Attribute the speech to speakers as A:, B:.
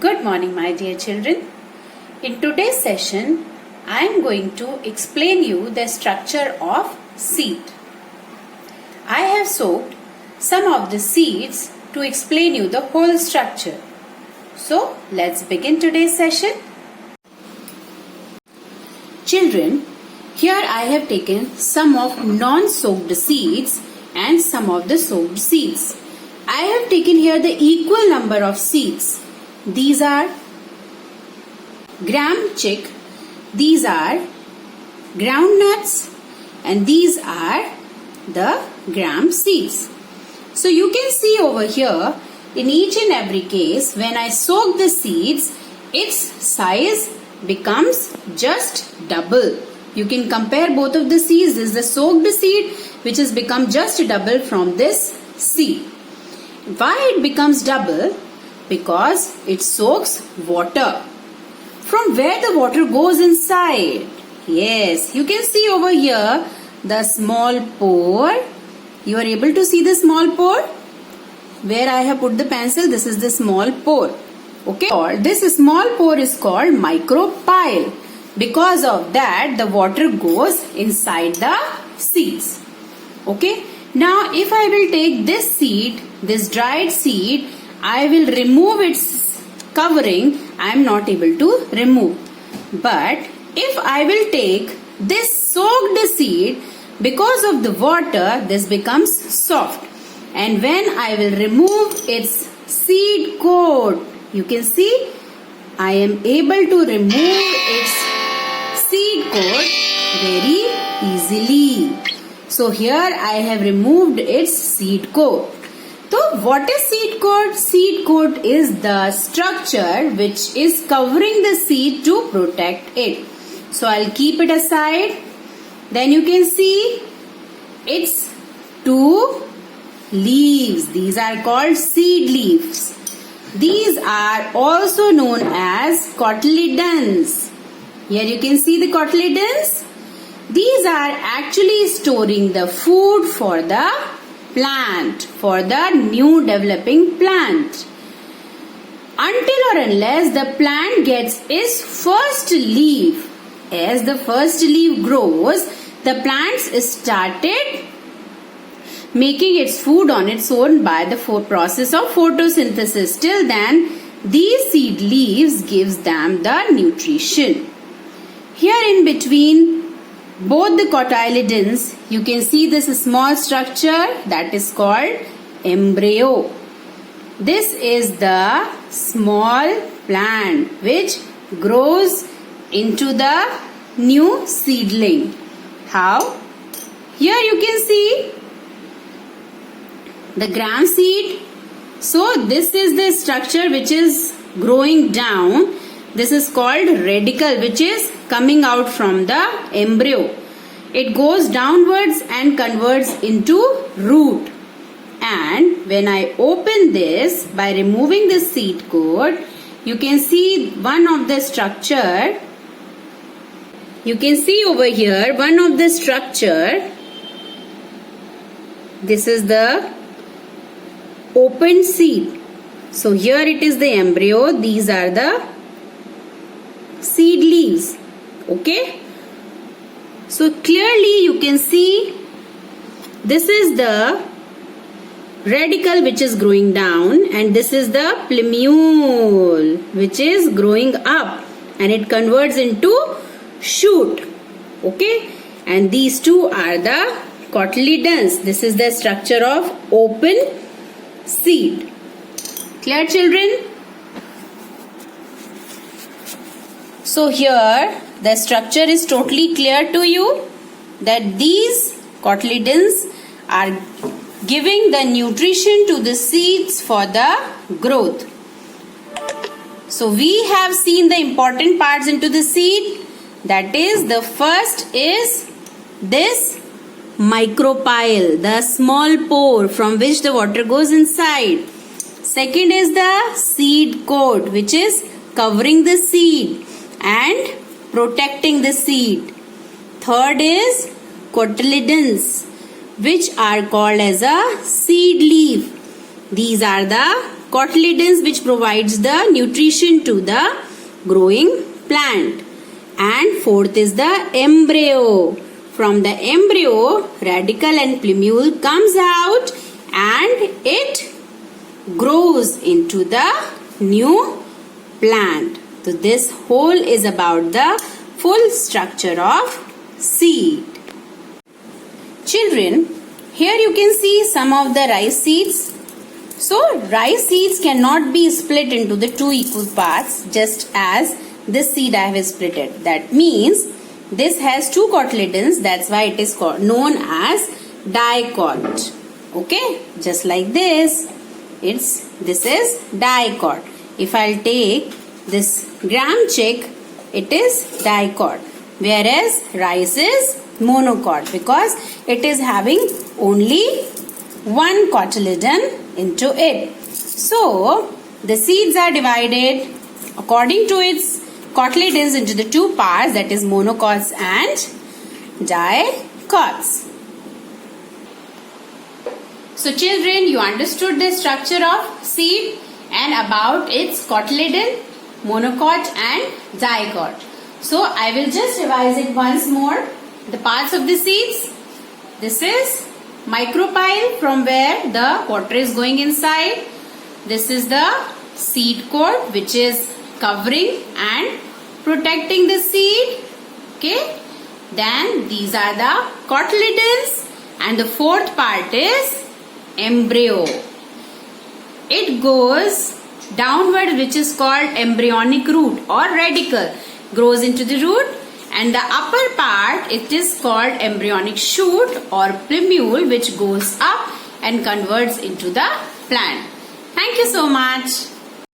A: Good morning, my dear children. In today's session, I am going to explain you the structure of seed. I have soaked some of the seeds to explain you the whole structure. So, let's begin today's session. Children, here I have taken some of non-soaked seeds and some of the soaked seeds. I have taken here the equal number of seeds. These are gram chick, these are groundnuts, and these are the gram seeds. So you can see over here, in each and every case, when I soak the seeds, its size becomes just double. You can compare both of the seeds. This is the soaked seed which has become just double from this seed. Why it becomes double? Because it soaks water. From where the water goes inside? Yes, you can see over here the small pore. You are able to see the small pore? Where I have put the pencil, this is the small pore. Okay, this small pore is called micropyle. Because of that, the water goes inside the seeds. Okay, now if I will take this seed, this dried seed, I will remove its covering. I am not able to remove. But if I will take this soaked seed, because of the water, this becomes soft. And when I will remove its seed coat, you can see I am able to remove its seed coat very easily. So here I have removed its seed coat. So what is seed coat? Seed coat is the structure which is covering the seed to protect it. So I'll keep it aside. Then you can see its two leaves. These are called seed leaves. These are also known as cotyledons. Here you can see the cotyledons. These are actually storing the food for the plant, for the new developing plant. Until or unless the plant gets its first leaf. As the first leaf grows, the plant started making its food on its own by the process of photosynthesis. Till then, these seed leaves gives them the nutrition. Here in between both the cotyledons, you can see this small structure that is called embryo. This is the small plant which grows into the new seedling. How? Here you can see the gram seed. So this is the structure which is growing down. This is called radicle, which is coming out from the embryo. It goes downwards and converts into root. And when I open this by removing the seed coat, you can see one of the structure. You can see over here one of the structure. This is the open seed. So here it is the embryo. These are the seed leaves. Okay. So clearly you can see this is the radicle which is growing down, and this is the plumule which is growing up, and it converts into shoot. Okay. And these two are the cotyledons. This is the structure of open seed. Clear, children? So here the structure is totally clear to you that these cotyledons are giving the nutrition to the seeds for the growth. So we have seen the important parts into the seed. That is, the first is this micropyle, the small pore from which the water goes inside. Second is the seed coat, which is covering the seed and protecting the seed. Third is cotyledons, which are called as a seed leaf. These are the cotyledons which provides the nutrition to the growing plant. And fourth is the embryo. From the embryo, radicle and plumule comes out and it grows into the new plant. So this whole is about the full structure of seed. Children, here you can see some of the rice seeds. So rice seeds cannot be split into the two equal parts just as this seed I have split it. That means this has two cotyledons, that's why it is known as dicot. Okay, just like this. This is dicot. If I'll take this gram chick, it is dicot. Whereas rice is monocot because it is having only one cotyledon into it. So the seeds are divided according to its cotyledons into the two parts, that is monocots and dicots. So children, you understood the structure of seed and about its cotyledon, monocot and dicot. So I will just revise it once more. The parts of the seeds. This is micropyle from where the water is going inside. This is the seed coat which is covering and protecting the seed. Okay. Then these are the cotyledons and the fourth part is embryo. It goes downward which is called embryonic root or radicle. Grows into the root. And the upper part, it is called embryonic shoot or plumule which goes up and converts into the plant. Thank you so much.